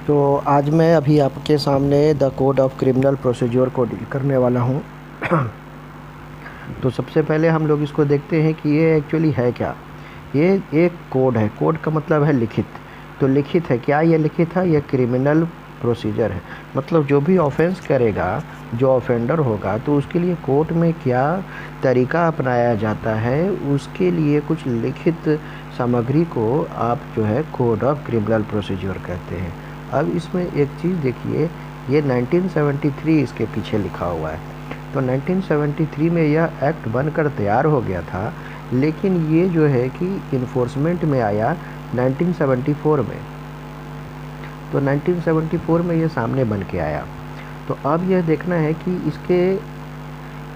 तो आज मैं अभी आपके सामने the code of criminal procedure को डील करने वाला हूँ। तो सबसे पहले हम लोग इसको देखते हैं कि ये एक्चुअली है क्या। ये एक कोड है। कोड का मतलब है लिखित। तो लिखित है क्या? ये लिखित है, ये क्रिमिनल प्रोसीजर है। मतलब जो भी ऑफेंस करेगा, जो ऑफेंडर होगा, तो उसके लिए कोर्ट में क्या तरीका अपनाया जाता है, उसके लिए कुछ लिखित सामग्री को आप जो है कोड ऑफ क्रिमिनल प्रोसीजर कहते हैं। अब इसमें एक चीज़ देखिए, ये 1973 इसके पीछे लिखा हुआ है। तो 1973 में यह एक्ट बनकर तैयार हो गया था, लेकिन ये जो है कि इन्फोर्समेंट में आया 1974 में। तो 1974 में ये सामने बन के आया। तो अब यह देखना है कि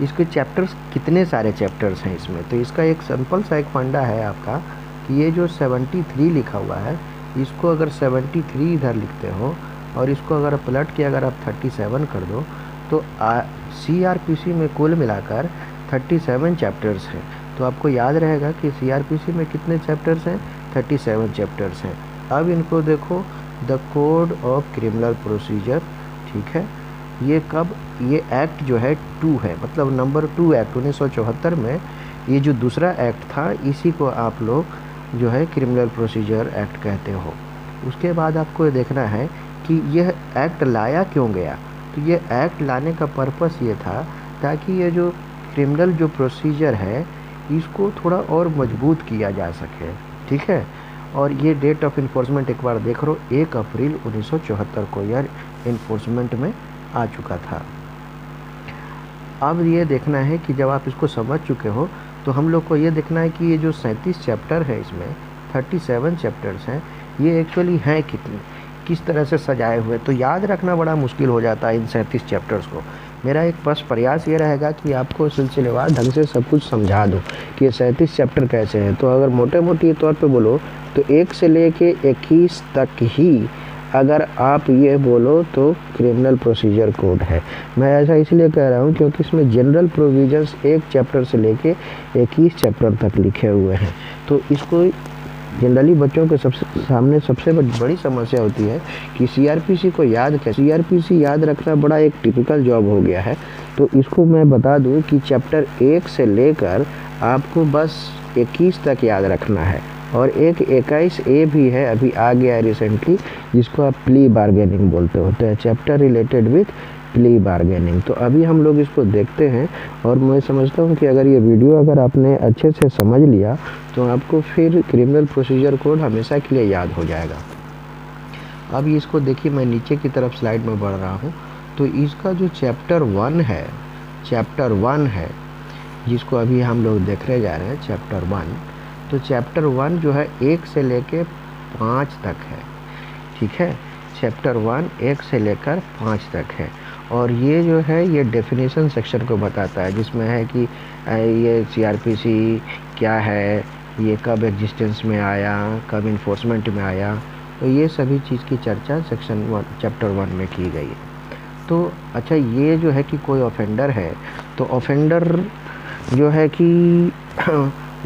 इसके चैप्टर्स, कितने सारे चैप्टर्स हैं इसमें। तो इसका एक सिंपल सा एक फंडा है आपका कि ये जो 73 लिखा हुआ है, इसको अगर 73 इधर लिखते हो और इसको अगर पलट के अगर आप 37 कर दो, तो CRPC में कुल मिलाकर 37 चैप्टर्स हैं। तो आपको याद रहेगा कि CRPC में कितने चैप्टर्स हैं? 37 चैप्टर्स हैं। अब इनको देखो, the code of criminal procedure, ठीक है। ये कब, ये एक्ट जो है 2 है, मतलब नंबर 2 एक्ट 1974 में ये जो दूसरा एक्ट था, इसी को आप लोग जो है क्रिमिनल प्रोसीजर एक्ट कहते हो। उसके बाद आपको ये देखना है कि यह एक्ट लाया क्यों गया। तो ये एक्ट लाने का पर्पस ये था ताकि ये जो क्रिमिनल जो प्रोसीजर है, इसको थोड़ा और मजबूत किया जा सके, ठीक है। और ये डेट ऑफ इन्फोर्समेंट एक बार देख लो, 1 अप्रैल 1974 को यह इन्फोर्समेंट में आ चुका था। अब ये देखना है कि जब आप इसको समझ चुके हो, तो हम लोग को ये देखना है कि ये जो 37 चैप्टर है, इसमें 37 चैप्टर्स हैं, ये एक्चुअली हैं कितने, किस तरह से सजाए हुए। तो याद रखना बड़ा मुश्किल हो जाता है इन 37 चैप्टर्स को। मेरा एक बस प्रयास ये रहेगा कि आपको सिलसिलेवार ढंग से सब कुछ समझा दूँ कि ये 37 चैप्टर कैसे हैं। तो अगर मोटे मोटे तौर पे बोलो तो 1 से लेके 21 तक ही अगर आप ये बोलो तो क्रिमिनल प्रोसीजर कोड है। मैं ऐसा इसलिए कह रहा हूँ क्योंकि इसमें जनरल प्रोविजंस 1 चैप्टर से लेके 21 चैप्टर तक लिखे हुए हैं। तो इसको जनरली बच्चों के सामने सबसे बड़ी समस्या होती है कि CRPC को याद कैसे। CRPC याद रखना बड़ा एक टिपिकल जॉब हो गया है। तो इसको मैं बता दूं कि चैप्टर 1 से लेकर आपको बस 21 तक याद रखना है। और एक 21A भी है, अभी आ गया है रिसेंटली, जिसको आप प्ली बार्गेनिंग बोलते होते हैं, chapter related with plea bargaining. तो अभी हम लोग इसको देखते हैं और मैं समझता हूँ कि अगर ये वीडियो अगर आपने अच्छे से समझ लिया तो आपको फिर क्रिमिनल प्रोसीजर कोड हमेशा के लिए याद हो जाएगा। अब इसको देखिए, मैं नीचे की तरफ स्लाइड में बढ़ रहा हूँ। तो इसका जो चैप्टर 1 है, जिसको अभी हम लोग देखने जा रहे हैं, चैप्टर 1। तो चैप्टर 1 जो है 1 से लेकर 5 तक है, ठीक है। चैप्टर 1 1 से लेकर 5 तक है। और ये जो है ये डेफिनेशन सेक्शन को बताता है, जिसमें है कि ये CRPC क्या है, ये कब एग्जिस्टेंस में आया, कब इन्फोर्समेंट में आया। तो ये सभी चीज़ की चर्चा सेक्शन 1 चैप्टर 1 में की गई है। तो अच्छा, ये जो है कि कोई ऑफेंडर है, तो ऑफेंडर जो है कि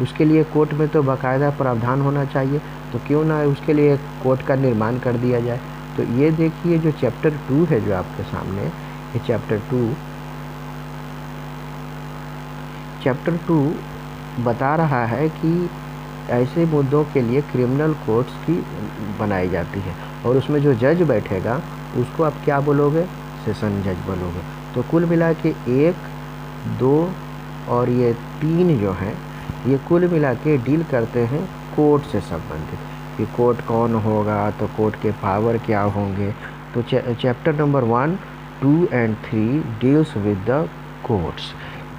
उसके लिए कोर्ट में तो बाकायदा प्रावधान होना चाहिए। तो क्यों ना उसके लिए कोर्ट का निर्माण कर दिया जाए। तो ये देखिए, जो चैप्टर 2 है जो आपके सामने, ये चैप्टर 2 बता रहा है कि ऐसे मुद्दों के लिए क्रिमिनल कोर्ट्स की बनाई जाती है। और उसमें जो जज बैठेगा उसको आप क्या बोलोगे? सेशन जज बोलोगे। तो कुल मिला के 1, 2 और ये 3 जो हैं, ये कुल मिला के डील करते हैं कोर्ट से संबंधित, कि कोर्ट कौन होगा, तो कोर्ट के पावर क्या होंगे। तो chapter number 1, 2 and 3 deals with the courts,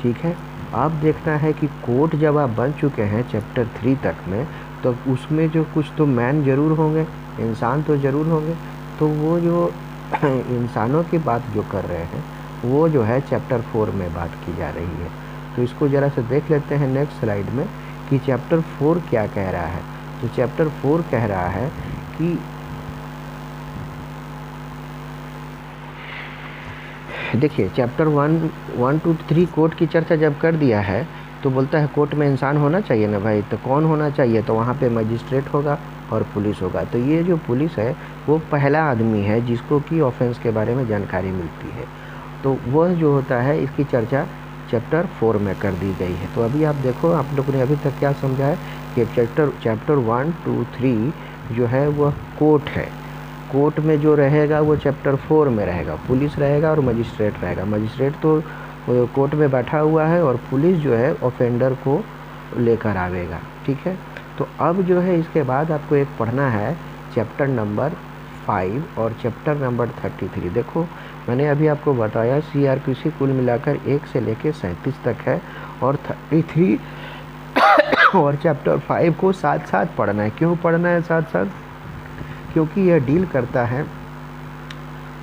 ठीक है। अब देखना है कि कोर्ट जब आप बन चुके हैं चैप्टर 3 तक में, तो उसमें जो कुछ तो मैन ज़रूर होंगे, इंसान तो ज़रूर होंगे। तो वो जो इंसानों की बात जो कर रहे हैं, वो जो है चैप्टर 4 में बात की जा रही है। तो इसको ज़रा से देख लेते हैं नेक्स्ट स्लाइड में कि चैप्टर 4 क्या कह रहा है। तो चैप्टर 4 कह रहा है कि देखिए, चैप्टर 1, 2, 3 कोर्ट की चर्चा जब कर दिया है, तो बोलता है कोर्ट में इंसान होना चाहिए ना भाई। तो कौन होना चाहिए? तो वहाँ पे मजिस्ट्रेट होगा, और पुलिस होगा। तो ये जो पुलिस है वो पहला आदमी है जिसको कि ऑफेंस के बारे में जानकारी मिलती है। तो वह जो होता है इसकी चर्चा चैप्टर 4 में कर दी गई है। तो अभी आप देखो, आप लोगों ने अभी तक क्या समझा है कि चैप्टर 1, 2, 3 जो है वह कोर्ट है। कोर्ट में जो रहेगा वो चैप्टर 4 में रहेगा, पुलिस रहेगा और मजिस्ट्रेट रहेगा। मजिस्ट्रेट तो कोर्ट में बैठा हुआ है और पुलिस जो है ऑफेंडर को लेकर आवेगा। ठीक है, तो अब जो है इसके बाद आपको एक पढ़ना है चैप्टर नंबर 5 और चैप्टर नंबर 33। देखो मैंने अभी आपको बताया CRPC कुल मिलाकर 1 से लेकर 37 तक है और 33 और चैप्टर 5 को साथ साथ पढ़ना है। क्यों पढ़ना है साथ साथ? क्योंकि यह डील करता है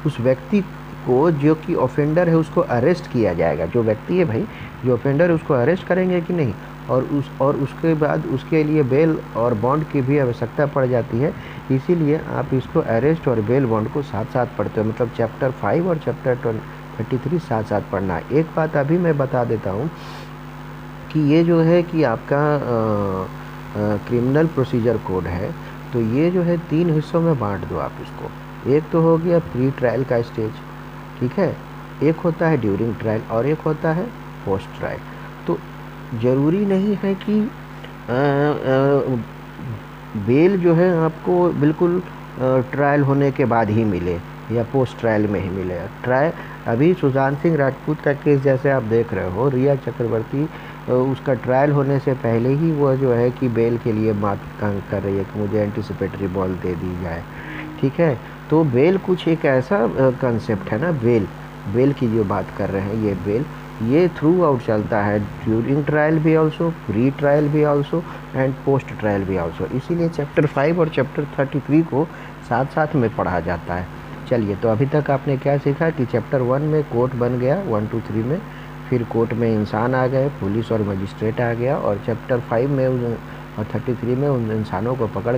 उस व्यक्ति को जो कि ऑफेंडर है, उसको अरेस्ट किया जाएगा। जो व्यक्ति है भाई, जो ऑफेंडर है उसको अरेस्ट करेंगे कि नहीं, और उसके बाद उसके लिए बेल और बॉन्ड की भी आवश्यकता पड़ जाती है। इसीलिए आप इसको अरेस्ट और बेल बॉन्ड को साथ साथ पढ़ते हो, मतलब चैप्टर 5 और चैप्टर 33 साथ साथ पढ़ना है। एक बात अभी मैं बता देता हूँ कि ये जो है कि आपका क्रिमिनल प्रोसीजर कोड है, तो ये जो है 3 हिस्सों में बांट दो आप इसको। एक तो हो गया प्री ट्रायल का स्टेज, ठीक है, एक होता है ड्यूरिंग ट्रायल और एक होता है पोस्ट ट्रायल। तो ज़रूरी नहीं है कि बेल जो है आपको बिल्कुल ट्रायल होने के बाद ही मिले या पोस्ट ट्रायल में ही मिले। ट्रायल अभी सुशांत सिंह राजपूत का केस जैसे आप देख रहे हो, रिया चक्रवर्ती उसका ट्रायल होने से पहले ही वो जो है कि बेल के लिए बात कर रही है कि मुझे एंटीसिपेटरी बॉल दे दी जाए। ठीक है, तो बेल कुछ एक ऐसा कंसेप्ट है ना, बेल की जो बात कर रहे हैं, ये बेल ये थ्रू आउट चलता है, ड्यूरिंग ट्रायल भी ऑल्सो, प्री ट्रायल भी ऑल्सो एंड पोस्ट ट्रायल भी ऑल्सो। इसीलिए चैप्टर 5 और चैप्टर 33 को साथ साथ में पढ़ा जाता है। चलिए, तो अभी तक आपने क्या सीखा कि चैप्टर 1 में कोर्ट बन गया 1, 2, 3 में, फिर कोर्ट में इंसान आ गए, पुलिस और मजिस्ट्रेट आ गया, और चैप्टर 5 में और 33 में उन इंसानों को पकड़